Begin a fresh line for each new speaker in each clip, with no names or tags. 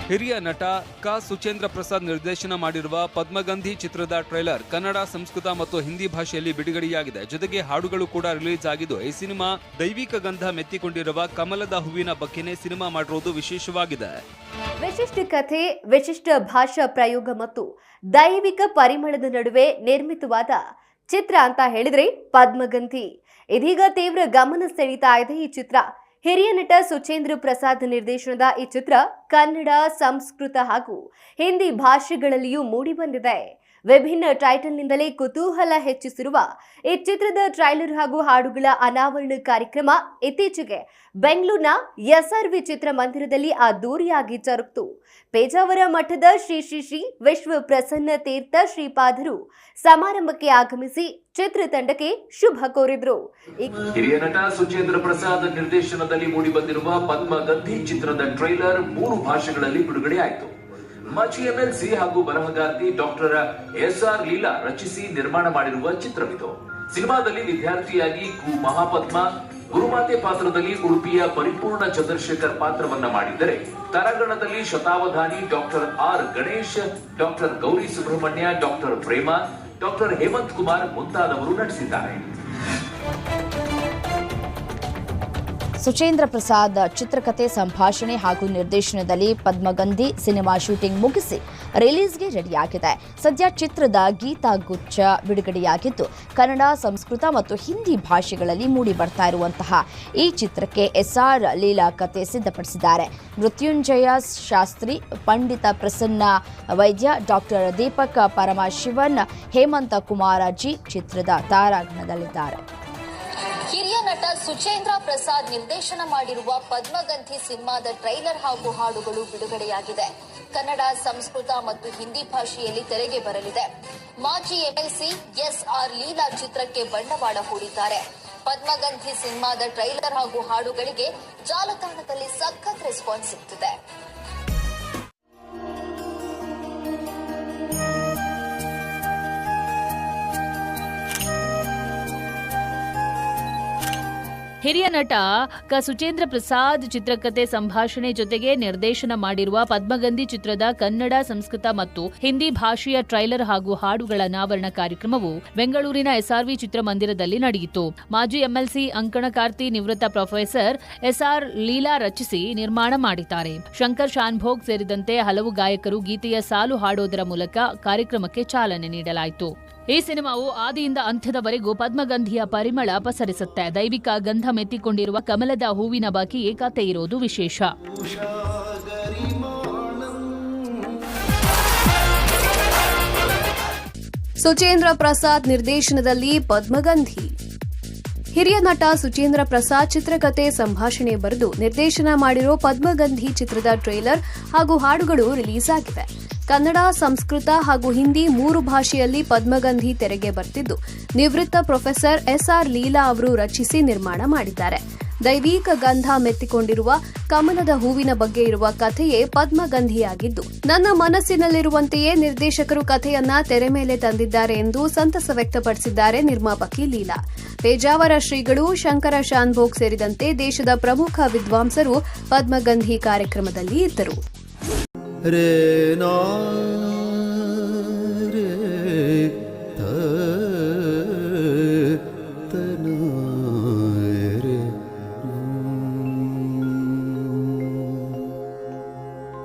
ಹಿರಿಯ ನಟ ಕ. ಸುಚೇಂದ್ರ ಪ್ರಸಾದ್ ನಿರ್ದೇಶನ ಮಾಡಿರುವ ಪದ್ಮಗಂಧಿ ಚಿತ್ರದ ಟ್ರೈಲರ್ ಕನ್ನಡ, ಸಂಸ್ಕೃತ ಮತ್ತು ಹಿಂದಿ ಭಾಷೆಯಲ್ಲಿ ಬಿಡುಗಡೆಯಾಗಿದೆ. ಜೊತೆಗೆ ಹಾಡುಗಳು ಕೂಡ ರಿಲೀಸ್ ಆಗಿದ್ದು, ಈ ಸಿನಿಮಾ ದೈವಿಕ ಗಂಧ ಮೆತ್ತಿಕೊಂಡಿರುವ ಕಮಲದ ಹೂವಿನ ಬಗ್ಗೆನೇ ಸಿನಿಮಾ ಮಾಡಿರುವುದು ವಿಶೇಷವಾಗಿದೆ.
ವಿಶಿಷ್ಟ ಕಥೆ, ವಿಶಿಷ್ಟ ಭಾಷಾ ಪ್ರಯೋಗ ಮತ್ತು ದೈವಿಕ ಪರಿಮಳದ ನಡುವೆ ನಿರ್ಮಿತವಾದ ಚಿತ್ರ ಅಂತ ಹೇಳಿದ್ರೆ ಪದ್ಮಗಂಧಿ. ಇದೀಗ ತೀವ್ರ ಗಮನ ಸೆಳೀತಾ ಇದೆ ಈ ಚಿತ್ರ. ಹಿರಿಯ ನಟ ಸುಚೇಂದ್ರ ಪ್ರಸಾದ್ ನಿರ್ದೇಶನದ ಈ ಚಿತ್ರ ಕನ್ನಡ, ಸಂಸ್ಕೃತ ಹಾಗೂ ಹಿಂದಿ ಭಾಷೆಗಳಲ್ಲಿಯೂ ಮೂಡಿಬಂದಿದೆ. ವಿಭಿನ್ನ ಟೈಟಲ್ನಿಂದಲೇ ಕುತೂಹಲ ಹೆಚ್ಚಿಸಿರುವ ಈ ಚಿತ್ರದ ಟ್ರೈಲರ್ ಹಾಗೂ ಹಾಡುಗಳ ಅನಾವರಣ ಕಾರ್ಯಕ್ರಮ ಇತ್ತೀಚೆಗೆ ಬೆಂಗಳೂರಿನ ಎಸ್ಆರ್ವಿ ಚಿತ್ರಮಂದಿರದಲ್ಲಿ ಅದ್ದೂರಿಯಾಗಿ ಜರುಗಿತು. ಪೇಜಾವರ ಮಠದ ಶ್ರೀ ಶ್ರೀ ಶ್ರೀ ವಿಶ್ವ ಪ್ರಸನ್ನ ತೀರ್ಥ ಶ್ರೀಪಾದರು ಸಮಾರಂಭಕ್ಕೆ ಆಗಮಿಸಿ ಚಿತ್ರತಂಡಕ್ಕೆ ಶುಭ ಕೋರಿದ್ರು.
ಹಿರಿಯ ನಟ ಸುಚೇಂದ್ರ ಪ್ರಸಾದ್ ನಿರ್ದೇಶನದಲ್ಲಿ ಮೂಡಿಬಂದಿರುವ ಪದ್ಮಗಂಧಿ ಚಿತ್ರದ ಟ್ರೈಲರ್ 3 ಭಾಷೆಗಳಲ್ಲಿ ಬಿಡುಗಡೆಯಾಯಿತು. ಮಾಜಿ ಎಂಎಲ್ಸಿ ಹಾಗೂ ಬರಹಗಾರ್ತಿ ಡಾಕ್ಟರ್ ಎಸ್ಆರ್ ಲೀಲಾ ರಚಿಸಿ ನಿರ್ಮಾಣ ಮಾಡಿರುವ ಚಿತ್ರವಿದು. ಸಿನಿಮಾದಲ್ಲಿ ವಿದ್ಯಾರ್ಥಿಯಾಗಿ ಕು ಮಹಾಪದ್ಮ, ಗುರುಮಾತೆ ಪಾತ್ರದಲ್ಲಿ ಉಡುಪಿಯ ಪರಿಪೂರ್ಣ ಚಂದ್ರಶೇಖರ್ ಪಾತ್ರವನ್ನ ಮಾಡಿದ್ದರೆ, ತರಗಣದಲ್ಲಿ ಶತಾವಧಾನಿ doctor R Ganesh, doctor Gauri Subrahmanya, doctor Prema, doctor Hemant Kumar ಮುಂತಾದವರು ನಟಿಸಿದ್ದಾರೆ.
ಸುಚೇಂದ್ರ ಪ್ರಸಾದ್ ಚಿತ್ರಕಥೆ, ಸಂಭಾಷಣೆ ಹಾಗೂ ನಿರ್ದೇಶನದಲ್ಲಿ ಪದ್ಮಗಂಧಿ ಸಿನಿಮಾ ಶೂಟಿಂಗ್ ಮುಗಿಸಿ ರಿಲೀಸ್ಗೆ ರೆಡಿಯಾಗಿದೆ. ಸದ್ಯ ಚಿತ್ರದ ಗೀತಾಗುಚ್ಛ ಬಿಡುಗಡೆಯಾಗಿದ್ದು, ಕನ್ನಡ, ಸಂಸ್ಕೃತ ಮತ್ತು ಹಿಂದಿ ಭಾಷೆಗಳಲ್ಲಿ ಮೂಡಿ ಬರ್ತಾ ಇರುವಂತಹ ಈ ಚಿತ್ರಕ್ಕೆ ಎಸ್ಆರ್ ಲೀಲಾ ಕಥೆ ಸಿದ್ಧಪಡಿಸಿದ್ದಾರೆ. ಮೃತ್ಯುಂಜಯ ಶಾಸ್ತ್ರಿ, ಪಂಡಿತ ಪ್ರಸನ್ನ ವೈದ್ಯ, ಡಾಕ್ಟರ್ ದೀಪಕ್ ಪರಮಶಿವನ್, ಹೇಮಂತ ಕುಮಾರಜಿ ಚಿತ್ರದ ತಾರಾಗಣದಲ್ಲಿದ್ದಾರೆ.
ಹಿರಿಯ ನಟ ಸುಚೇಂದ್ರ ಪ್ರಸಾದ್ ನಿರ್ದೇಶನ ಮಾಡಿರುವ ಪದ್ಮಗಂಧಿ ಸಿನಿಮಾದ ಟ್ರೈಲರ್ ಹಾಗೂ ಹಾಡುಗಳು ಬಿಡುಗಡೆಯಾಗಿದೆ. ಕನ್ನಡ, ಸಂಸ್ಕೃತ ಮತ್ತು ಹಿಂದಿ ಭಾಷೆಯಲ್ಲಿ ತೆರೆಗೆ ಬರಲಿದೆ. ಮಾಜಿ ಎಂಎಲ್ಸಿ ಎಸ್ಆರ್ ಲೀಲಾ ಚಿತ್ರಕ್ಕೆ ಬಂಡವಾಳ ಹೂಡಿದ್ದಾರೆ. ಪದ್ಮಗಂಧಿ ಸಿನಿಮಾದ ಟ್ರೈಲರ್ ಹಾಗೂ ಹಾಡುಗಳಿಗೆ ಜಾಲತಾಣದಲ್ಲಿ ಸಖತ್ ರೆಸ್ಪಾನ್ಸ್ ಸಿಗ್ತಿದೆ.
ಹಿರಿಯ ನಟ ಕ. ಸುಚೇಂದ್ರ ಪ್ರಸಾದ್ ಚಿತ್ರಕಥೆ, ಸಂಭಾಷಣೆ ಜೊತೆಗೆ ನಿರ್ದೇಶನ ಮಾಡಿರುವ ಪದ್ಮಗಂಧಿ ಚಿತ್ರದ ಕನ್ನಡ, ಸಂಸ್ಕೃತ ಮತ್ತು ಹಿಂದಿ ಭಾಷೆಯ ಟ್ರೈಲರ್ ಹಾಗೂ ಹಾಡುಗಳ ಅನಾವರಣ ಕಾರ್ಯಕ್ರಮವು ಬೆಂಗಳೂರಿನ ಎಸ್ಆರ್ವಿ ಚಿತ್ರಮಂದಿರದಲ್ಲಿ ನಡೆಯಿತು. ಮಾಜಿ ಎಂಎಲ್ಸಿ ಅಂಕಣಕಾರ್ತಿ ನಿವೃತ್ತ ಪ್ರೊಫೆಸರ್ ಎಸ್ಆರ್ ಲೀಲಾ ರಚಿಸಿ ನಿರ್ಮಾಣ ಮಾಡಿದ್ದಾರೆ. ಶಂಕರ್ ಶಾನ್ಭೋಗ್ ಸೇರಿದಂತೆ ಹಲವು ಗಾಯಕರು ಗೀತೆಯ ಸಾಲು ಹಾಡೋದರ ಮೂಲಕ ಕಾರ್ಯಕ್ರಮಕ್ಕೆ ಚಾಲನೆ ನೀಡಲಾಯಿತು. ಈ ಸಿನಿಮಾವು ಆದಿಯಿಂದ ಅಂತ್ಯದವರೆಗೂ ಪದ್ಮಗಂಧಿಯ ಪರಿಮಳ ಪಸರಿಸುತ್ತೆ. ದೈವಿಕ ಗಂಧ ಮೆತ್ತಿಕೊಂಡಿರುವ ಕಮಲದ ಹೂವಿನ ಬಗ್ಗೆ ಕಥೆ ಇರೋದು ವಿಶೇಷ.
ಸುಚೇಂದ್ರ ಪ್ರಸಾದ್ ನಿರ್ದೇಶನದಲ್ಲಿ ಪದ್ಮಗಂಧಿ. ಹಿರಿಯ ನಟ ಸುಚೇಂದ್ರ ಪ್ರಸಾದ್ ಚಿತ್ರಕಥೆ, ಸಂಭಾಷಣೆ ಬರೆದು ನಿರ್ದೇಶನ ಮಾಡಿರೋ ಪದ್ಮಗಂಧಿ ಚಿತ್ರದ ಟ್ರೇಲರ್ ಹಾಗೂ ಹಾಡುಗಳು ರಿಲೀಸ್ ಆಗಿವೆ. ಕನ್ನಡ, ಸಂಸ್ಕೃತ ಹಾಗೂ ಹಿಂದಿ 3 ಭಾಷೆಯಲ್ಲಿ ಪದ್ಮಗಂಧಿ ತೆರೆಗೆ ಬರ್ತಿದ್ದು, ನಿವೃತ್ತ ಪ್ರೊಫೆಸರ್ ಎಸ್ಆರ್ ಲೀಲಾ ಅವರು ರಚಿಸಿ ನಿರ್ಮಾಣ ಮಾಡಿದ್ದಾರೆ. ದೈವಿಕ ಗಂಧ ಮೆತ್ತಿಕೊಂಡಿರುವ ಕಮಲದ ಹೂವಿನ ಬಗ್ಗೆ ಇರುವ ಕಥೆಯೇ ಪದ್ಮಗಂಧಿಯಾಗಿದ್ದು, ನನ್ನ ಮನಸ್ಸಿನಲ್ಲಿರುವಂತೆಯೇ ನಿರ್ದೇಶಕರು ಕಥೆಯನ್ನ ತೆರೆ ಮೇಲೆ ತಂದಿದ್ದಾರೆ ಎಂದು ಸಂತಸ ವ್ಯಕ್ತಪಡಿಸಿದ್ದಾರೆ ನಿರ್ಮಾಪಕಿ ಲೀಲಾ. ಪೇಜಾವರ ಶ್ರೀಗಳು, ಶಂಕರ ಶಾನ್ಭೋಗ್ ಸೇರಿದಂತೆ ದೇಶದ ಪ್ರಮುಖ ವಿದ್ವಾಂಸರು ಪದ್ಮಗಂಧಿ ಕಾರ್ಯಕ್ರಮದಲ್ಲಿ ಇದ್ದರು.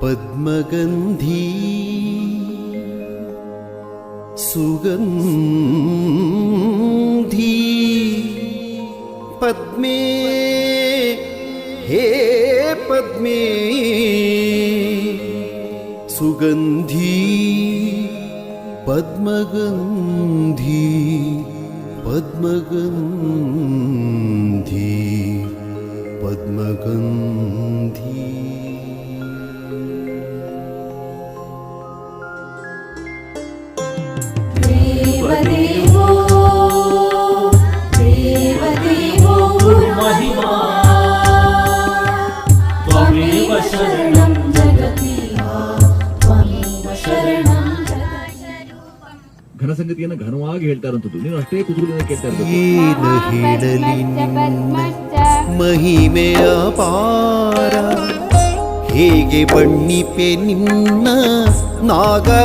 ಪದ್ಮಗಂಧಿ ಸುಗಂಧಿ ಪದ್ಮೇ ಹೇ ಪದ್ಮೇ ಸುಗಂಧಿ ಪದ್ಮಗಂಧಿ ಪದ್ಮಗಂಧಿ ಪದ್ಮಗಂಧಿ.
ದೇವದೇವೋ ದೇವದೇವೋ ಮಹಿಮಾ ತ್ವಮೇವ ಶರಣಂ ಜಗತಿ ತ್ವಮೇವ ಶರಣಂ ಜಗತಿ.
ಘನಸಂಗೀತ ಸಂಗತಿಯನ್ನ ಘನವಾಗಿ ಹೇಳ್ತಾ ಇರುವಂತದ್ದು. ನೀನು ಅಷ್ಟೇ ಕುತೂಹಲದಿಂದ ಕೇಳ್ತಾ ಇರ್ಬೇಕು.
ಏನು ಹೇಳಲಿ ಮಹಿಮೆಯ ಪಾರ, ಹೇಗೆ ಬಣ್ಣಿಪೆ ನಿನ್ನ ನಾಗರಾಲಂಕಾರ.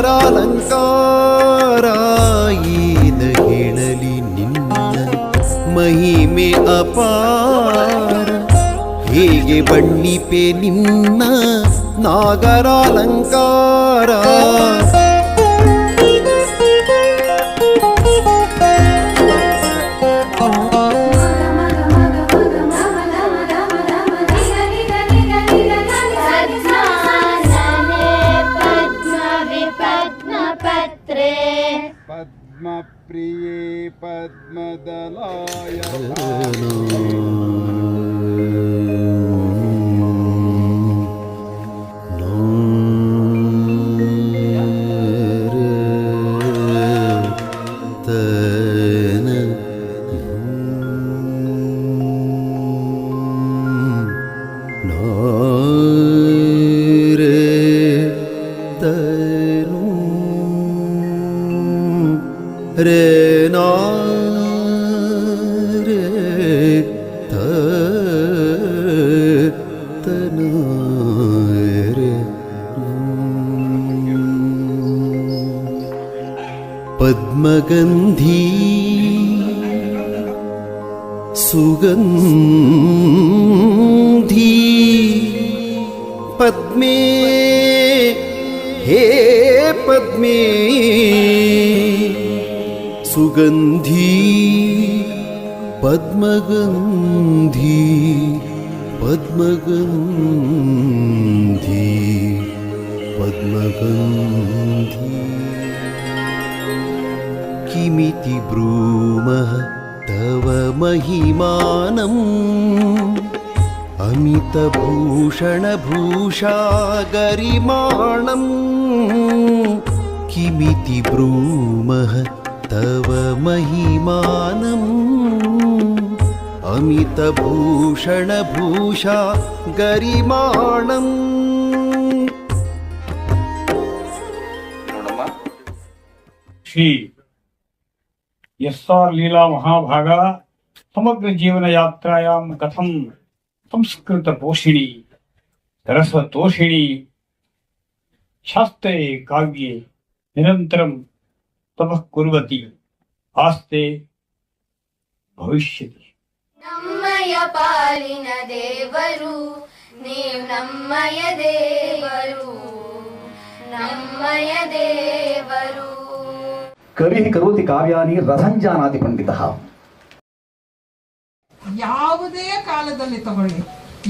ಏನು ಹೇಳಲಿ ನಿನ್ನ ಮಹಿಮೆ ಅಪಾರ, ಹೇಗೆ ಬಣ್ಣಿಪೆ ನಿನ್ನ ನಾಗರಾಲಂಕಾರ.
ಪದ್ಮಪ್ರಿಯೇ ಪದ್ಮದಲಾಯ
ರೇ ನಾ ರೇ ತ ತನ ರೇ. ಪದ್ಮಗಂಧಿ ಸುಗಂಧಿ ಪದ್ಮೇ ಹೇ ಪದ್ಮೇ ಸುಗಂಧಿ ಪದ್ಮಗಂಧಿ ಪದ್ಮಗಂಧಿ ಪದ್ಮಗಂಧಿ. ಕಿಮಿತಿ ಬ್ರೂಮಃ ತವ ಮಹಿಮಾನಂ ಅಮಿತಭೂಷಣಭೂಷಾ ಗರಿಮಾಣಂ. ಕಿಮಿತಿ ಬ್ರೂಮಃ ತವ ಮಹಿಮಾನಂ ಅಮಿತಭೂಷಣಭೂಷಾ ಗರಿಮಾಣಂ.
ಶ್ರೀ ಎಸ್.ಆರ್. ಲೀಲಾ ಮಹಾಭಾಗ ಸಮಗ್ರ ಜೀವನ ಯಾತ್ರಾಯಾಂ ಕಥಂ ಸಂಸ್ಕೃತ ಪೋಷಿಣಿ ರಸತೋಷಿಣಿ ಶಾಸ್ತ್ರೇ ಕಾವ್ಯೆ ನಿರಂತರಂ ತಪಃ ಕುರ್ವತಿ ಆಸ್ತೆ ಭವಿಷ್ಯತಿ.
ನಮ್ಮಯ ಪಾಲಿನ ದೇವರು ನೀವು, ನಮ್ಮಯ ದೇವರು, ನಮ್ಮಯ ದೇವರು.
ಕವಿ ಕರೋತಿ ಕಾವ್ಯಾನಿ ರಸಂಜಾನಾತಿ ಪಂಡಿತಃ.
ಯಾವುದೇ ಕಾಲದಲ್ಲಿ ತಗೊಳ್ಳಿ,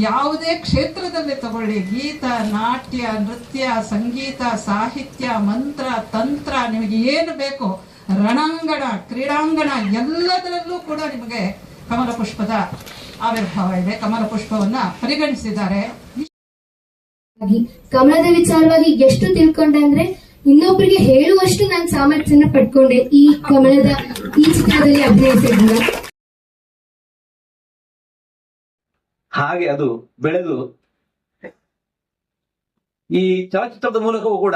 ಯಾವುದೇ ಕ್ಷೇತ್ರದಲ್ಲಿ ತಗೊಳ್ಳಿ, ಗೀತ, ನಾಟ್ಯ, ನೃತ್ಯ, ಸಂಗೀತ, ಸಾಹಿತ್ಯ, ಮಂತ್ರ, ತಂತ್ರ, ನಿಮಗೆ ಏನು ಬೇಕು, ರಣಾಂಗಣ, ಕ್ರೀಡಾಂಗಣ, ಎಲ್ಲದರಲ್ಲೂ ಕೂಡ ನಿಮಗೆ ಕಮಲ ಪುಷ್ಪದ ಆವಿರ್ಭಾವ ಇದೆ. ಕಮಲ ಪುಷ್ಪವನ್ನ ಪರಿಗಣಿಸಿದ್ದಾರೆ.
ಕಮಲದ ವಿಚಾರವಾಗಿ ಎಷ್ಟು ತಿಳ್ಕೊಂಡೆ ಅಂದ್ರೆ ಇನ್ನೊಬ್ಬರಿಗೆ ಹೇಳುವಷ್ಟು ನಾನು ಸಾಮರ್ಥ್ಯನ ಪಡ್ಕೊಂಡೆ ಈ ಕಮಲದ ಈ ಚಿತ್ರದಲ್ಲಿ ಅಭಿನಯಿಸಿದ್ನ.
ಹಾಗೆ ಅದು ಬೆಳೆದು ಈ ಚಲಚಿತ್ರದ ಮೂಲಕವೂ ಕೂಡ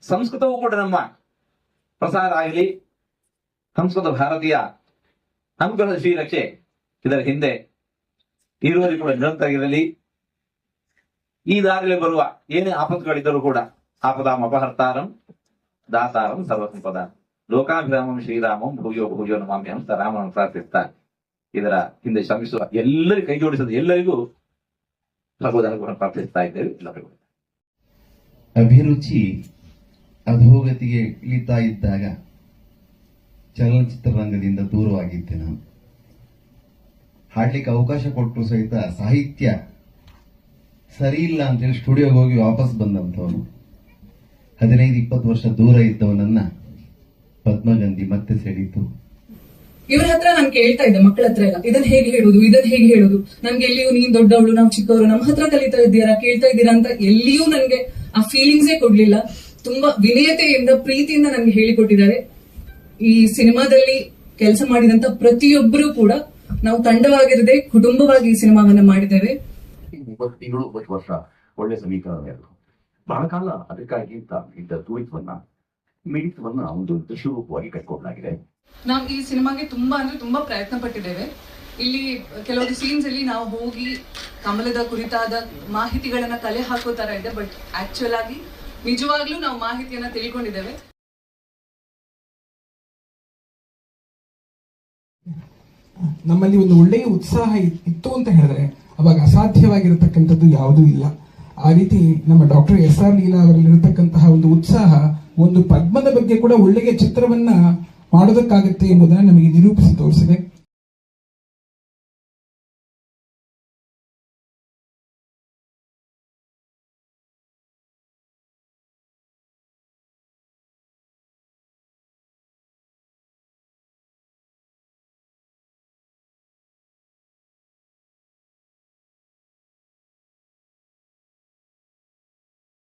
ಸಂಸ್ಕೃತವೂ ಕೂಡ ನಮ್ಮ ಪ್ರಸಾರ ಆಗಲಿ. ಸಂಸ್ಕೃತ ಭಾರತೀಯ ಅನುಗ್ರಹ ಶ್ರೀರಕ್ಷೆ ಇದರ ಹಿಂದೆ ಇರುವವರಿಗೆ ಕೂಡ ನಿರಂತರ ಇರಲಿ. ಈ ದಾರಿಯಲ್ಲಿ ಬರುವ ಏನೇ ಆಪತ್ತುಗಳಿದ್ದರೂ ಕೂಡ ಆಪದಾಂ ಅಪಹರ್ತಾರಂ ದಾತಾರಂ ಸರ್ವಸಂಪದ ಲೋಕಾಭಿರಾಮಂ ಶ್ರೀರಾಮಂ ಭೂಯೋ ಭೂಯೋ ನಮಾಮಿ ಅಂತ ರಾಮನನ್ನು ಪ್ರಾರ್ಥಿಸ್ತಾ ಇದರ ಹಿಂದೆ ಶ್ರಮಿಸುವ ಎಲ್ಲರಿಗೂ ಕೈ ಜೋಡಿಸದ ಎಲ್ಲರಿಗೂ ಭಗವದ್ ಅನುಗ್ರಹ ಪ್ರಾರ್ಥಿಸ್ತಾ ಇದ್ದೇವೆ. ಎಲ್ಲರಿಗೂ
ಅಭಿರುಚಿ ಅಧೋಗತಿಗೆ ಇಳಿತಾ ಇದ್ದಾಗ ಚಲನಚಿತ್ರರಂಗದಿಂದ ದೂರವಾಗಿದ್ದೆ. ನಾನು ಹಾಡ್ಲಿಕ್ಕೆ ಅವಕಾಶ ಕೊಟ್ಟರು ಸಹಿತ ಸಾಹಿತ್ಯ ಸರಿ ಇಲ್ಲ ಅಂತೇಳಿ ಸ್ಟುಡಿಯೋಗೆ ಹೋಗಿ ವಾಪಸ್ ಬಂದಂಥವನು. 15-20 ವರ್ಷ ದೂರ ಇದ್ದವನನ್ನ ಪದ್ಮಗಂಧಿ ಮತ್ತೆ ಸೆಳೀತು.
ಇವ್ರ ಹತ್ರ ನಾನು ಕೇಳ್ತಾ ಇದ್ದೆ, ಮಕ್ಕಳ ಹತ್ರ ಎಲ್ಲ, ಇದನ್ನ ಹೇಗೆ ಹೇಳುದು, ಇದನ್ನ ಹೇಗೆ ಹೇಳುದು, ನನ್ಗೆ ಎಲ್ಲಿಯೂ ನೀನ್ ದೊಡ್ಡವಳು, ನಾವು ಚಿಕ್ಕವರು, ನಮ್ಮ ಹತ್ರ ಕಲಿತಾ ಇದ್ದೀರಾ, ಕೇಳ್ತಾ ಇದ್ದೀರಾ ಅಂತ ಎಲ್ಲಿಯೂ ನನ್ಗೆ ಆ ಫೀಲಿಂಗ್ಸೇ ಕೊಡ್ಲಿಲ್ಲ. ತುಂಬಾ ವಿನಯತೆಯಿಂದ, ಪ್ರೀತಿಯಿಂದ ನನ್ಗೆ ಹೇಳಿಕೊಟ್ಟಿದ್ದಾರೆ. ಈ ಸಿನಿಮಾದಲ್ಲಿ ಕೆಲಸ ಮಾಡಿದಂತ ಪ್ರತಿಯೊಬ್ಬರು ಕೂಡ ನಾವು ತಂಡವಾಗಿರದೆ ಕುಟುಂಬವಾಗಿ ಈ ಸಿನಿಮಾವನ್ನ ಮಾಡಿದ್ದೇವೆ.
30 ತಿಂಗಳು 1 ವರ್ಷ ಒಳ್ಳೆ ಸಮೀಕರಣ. ಬಹಳ ಕಾಲ ಅದಕ್ಕಾಗಿ ಇದ್ದ ದ್ವೈತವನ್ನ
ಮಿಡಿತವನ್ನ ಒಂದು ದೃಶ್ಯರೂಪವಾಗಿ ಕಟ್ಕೊಡ್ಲಾಗಿದೆ.
ನಾವು ಈ ಸಿನಿಮಾಗೆ ತುಂಬಾ ಪ್ರಯತ್ನ ಪಟ್ಟಿದ್ದೇವೆ. ಇಲ್ಲಿ ಕೆಲವೊಂದು ಸೀನ್ಸ್ ಅಲ್ಲಿ ನಾವು ಹೋಗಿ ಕಮಲದ ಕುರಿತಾದ ಮಾಹಿತಿಗಳನ್ನ ಕಲೆ ಹಾಕೋ ತರ ಇದೆ, ಬಟ್ ಆಕ್ಚುಲ್ ಆಗಿ ನಿಜವಾಗ್ಲೂ ನಾವು ಮಾಹಿತಿಯನ್ನ ತಿಳ್ಕೊಂಡಿದ್ದೇವೆ.
ನಮ್ಮಲ್ಲಿ ಒಂದು ಒಳ್ಳೆಯ ಉತ್ಸಾಹ ಇತ್ತು ಅಂತ ಹೇಳಿದ್ರೆ ಅವಾಗ ಅಸಾಧ್ಯವಾಗಿರತಕ್ಕಂಥದ್ದು ಯಾವುದೂ ಇಲ್ಲ. ಆ ರೀತಿ ನಮ್ಮ ಡಾಕ್ಟರ್ SR ಲೀಲಾ ಅವರಲ್ಲಿರತಕ್ಕಂತಹ ಒಂದು ಉತ್ಸಾಹ ಒಂದು ಪದ್ಮದ ಬಗ್ಗೆ ಕೂಡ ಒಳ್ಳೆಯ ಚಿತ್ರವನ್ನ ಮಾಡೋದಕ್ಕಾಗತ್ತೆ ಎಂಬುದನ್ನು ನಮಗೆ ನಿರೂಪಿಸಿ ತೋರಿಸಿದೆ.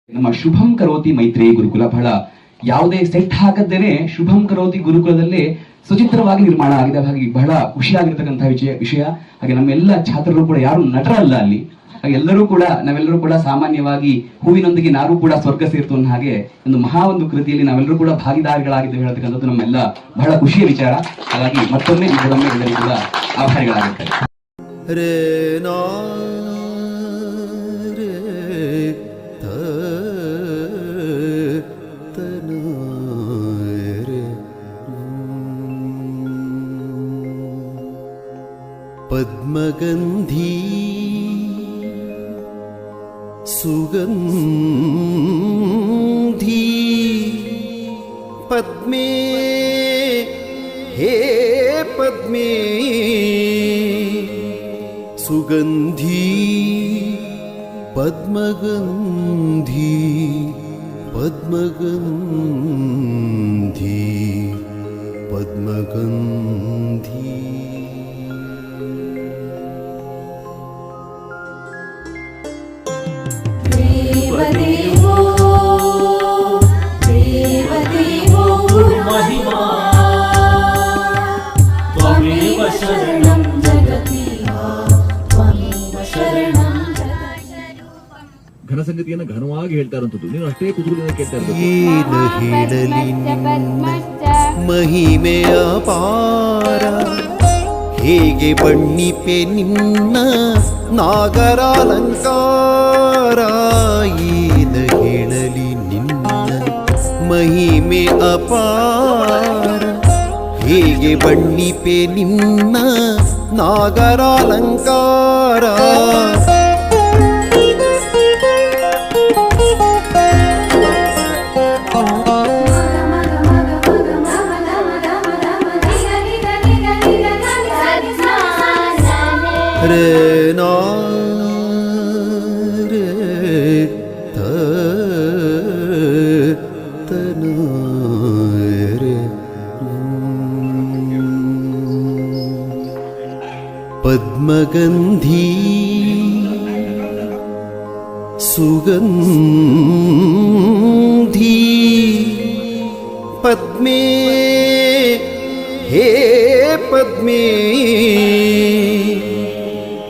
ನಮ್ಮ ಶುಭಂ ಕರೋತಿ ಮೈತ್ರಿ ಗುರುಕುಲ ಬಹಳ ಯಾವುದೇ ಸೆಟ್ ಹಾಕದೇನೆ ಶುಭಂ ಕರೋತಿ ಗುರುಕುಲದಲ್ಲಿ ಸುಚಿತ್ರವಾಗಿ ನಿರ್ಮಾಣ ಆಗಿದೆ. ಹಾಗೆ ಬಹಳ ಖುಷಿಯಾಗಿರ್ತಕ್ಕಂತಹ ವಿಷಯ. ಹಾಗೆ ನಮ್ಮೆಲ್ಲ ಛಾತ್ರರು ಕೂಡ ಯಾರು ನಟರಲ್ಲ ಅಲ್ಲಿ, ನಾವೆಲ್ಲರೂ ಕೂಡ ಸಾಮಾನ್ಯವಾಗಿ ಹೂವಿನೊಂದಿಗೆ ನಾರು ಕೂಡ ಸ್ವರ್ಗ ಸೇರ್ತು ಅನ್ನೋ ಹಾಗೆ ಒಂದು ಕೃತಿಯಲ್ಲಿ ನಾವೆಲ್ಲರೂ ಕೂಡ ಭಾಗಿದಾರಿಗಳಾಗಿದ್ದೇವೆ ಹೇಳ್ತಕ್ಕಂಥದ್ದು ನಮ್ಮೆಲ್ಲ ಬಹಳ ಖುಷಿಯ ವಿಚಾರ. ಹಾಗಾಗಿ ಮತ್ತೊಮ್ಮೆ ಎಲ್ಲರಿಗೂ ಕೂಡ ಆಭಾರಿಗಳಾಗಿರ್ತಾರೆ.
पद्मगन्धी सुगन्धी पद्मे हे पद्मे सुगन्धी पद्मगन्धी पद्मगन्धी पद्मगन्धी
देवदेवो गुरुमहिमा त्वमेव शरणं जगति त्वमेव शरणं
ಘನ ಸಂಗತಿಯನ್ನು ಘನವಾಗಿ ಹೇಳ್ತಾ ಇರುವಂತದ್ದು ನೀನು ಅಷ್ಟೇ ಕುತೂಹಲದಿಂದ ಕೇಳ್ತಾ ಇರೋದು.
ಏನು ಹೇಳಲಿ ಮಹಿಮೆಯ ಪಾರ ಹೇಗೆ ಬಣ್ಣಿಪೆ ನಿನ್ನ ನಾಗರಾಲಂಕಾರ ಏನು ಹೇಳಲಿ ನಿನ್ನ ಮಹಿಮೆ ಅಪಾರ ಹೇಗೆ ಬಣ್ಣಿಪೆ ನಿನ್ನ ನಾಗರಾಲಂಕಾರ रे ना रे त तना रे पद्मगन्धी सुगन्धी पद्मे हे पद्मे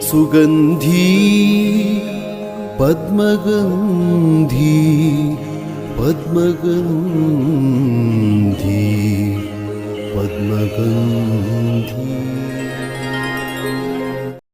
सुगन्धी पद्मगन्धी पद्मगन्धी पद्मगन्धी